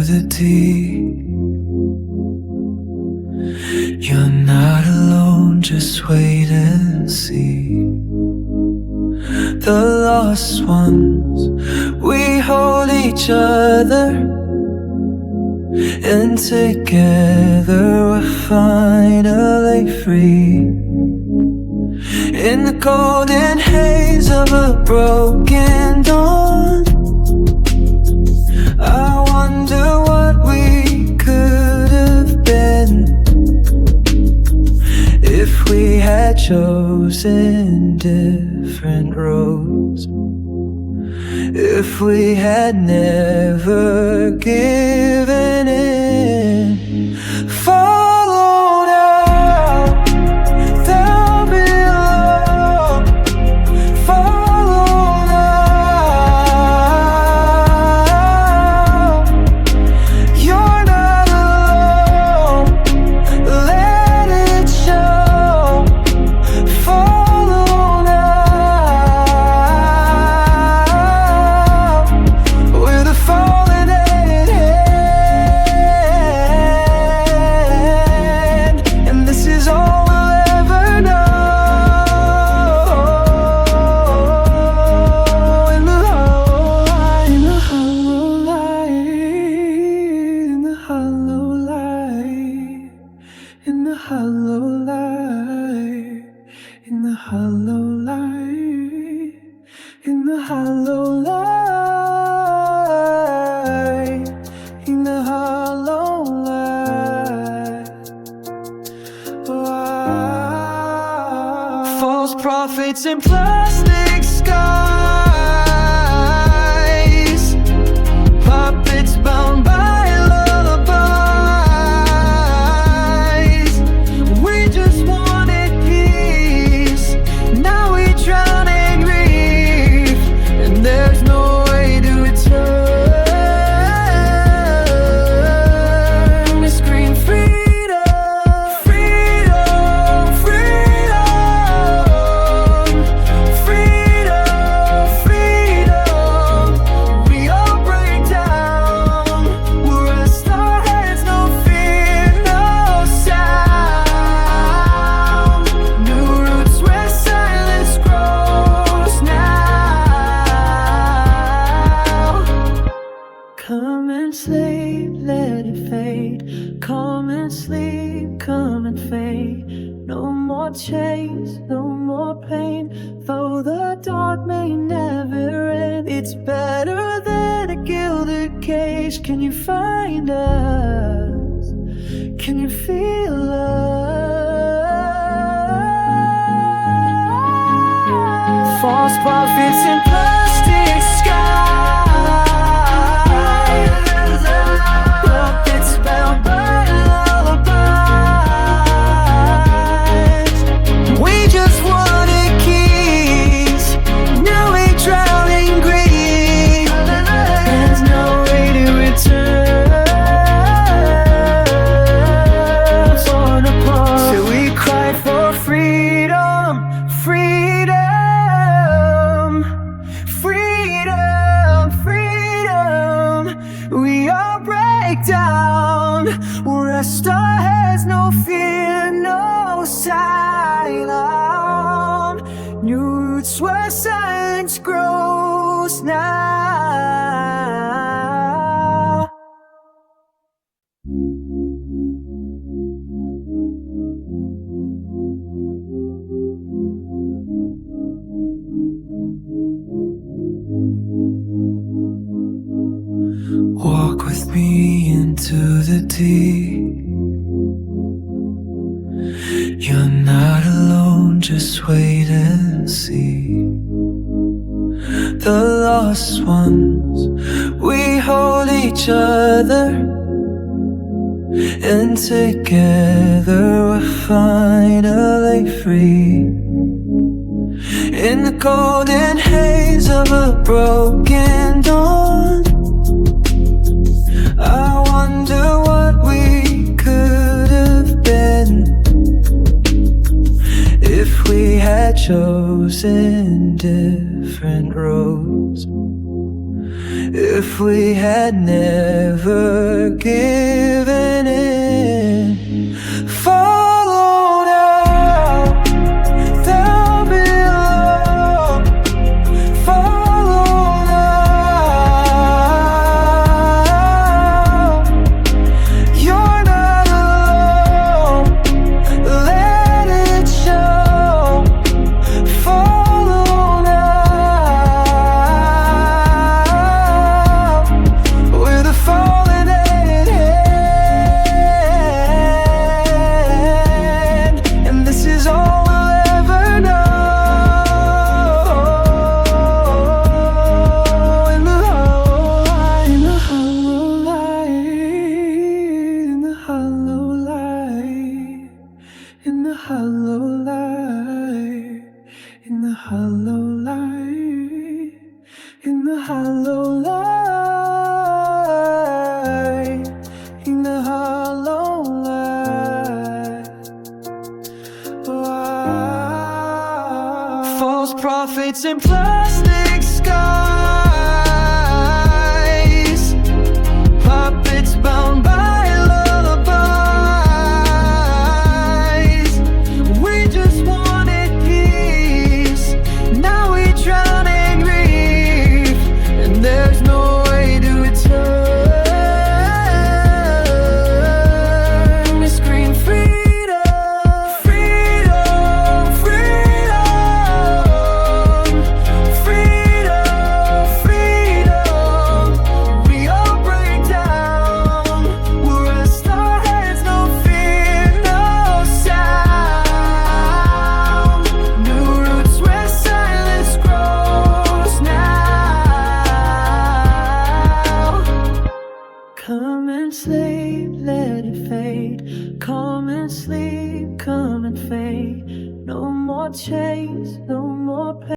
the deep. You're not alone, just wait and see. The lost ones, we hold each other, and together we're finally free. In the golden haze of a broken dawn, I wonder what we could have been if we had chosen different roads, if we had never given in, followed out down below, followed out. You're not alone, let it show. Followed out, with a falling hand, and this is all we'll ever know. In the hollow light, in the hollow light, in the hollow light, in the hollow light, in the hollow light, in the hollow light, in the hollow light. Wow. False prophets and plastic skies, puppets bound by lullabies. We just wanted peace, now we drown in grief, and there's no way to return. We scream freedom, freedom, freedom, freedom, freedom. We all break down, we're as starheads, no fear, no sound. New roots where silence grows now. Come and sleep, let it fade. Come and sleep, come and fade. No more chains, no more pain. Though the dark may never end, it's better than a gilded cage. Can you find us? Can you feel us? False prophets in plastic skies, puppets bound by lullabies. We just wanted keys, now we drown in grief. There's no way to return. Torn apart, so we cry for freedom, freedom, freedom, freedom. We all break down, rest our heads, no fear, no silence. New roots where silence grows now. Walk with me into the deep. You're not alone, just wait and see. The lost ones, we hold each other, and together we're finally free. In the golden haze of a broken dawn, I wonder what we could have been if we had chosen different roads, if we had never given in. Follow now, down below. Follow now, you're not alone. Let it show. Follow now, with a falling hand, and this is all we'll ever know. In the hollow light, in the hollow light, in the hollow light, in the hollow light, in the hollow light, in the hollow light, in the hollow light. False prophets and plastic skies, puppets bound by lullabies. We just wanted peace, now we drown in grief, and there's no way to return. We scream freedom, freedom, freedom, freedom, freedom. We all break down, we'll rest our heads, no fear, no sound. New roots where silence grows now. Come and sleep, let it fade. Come and sleep, come and fade. No more chains, no more pain.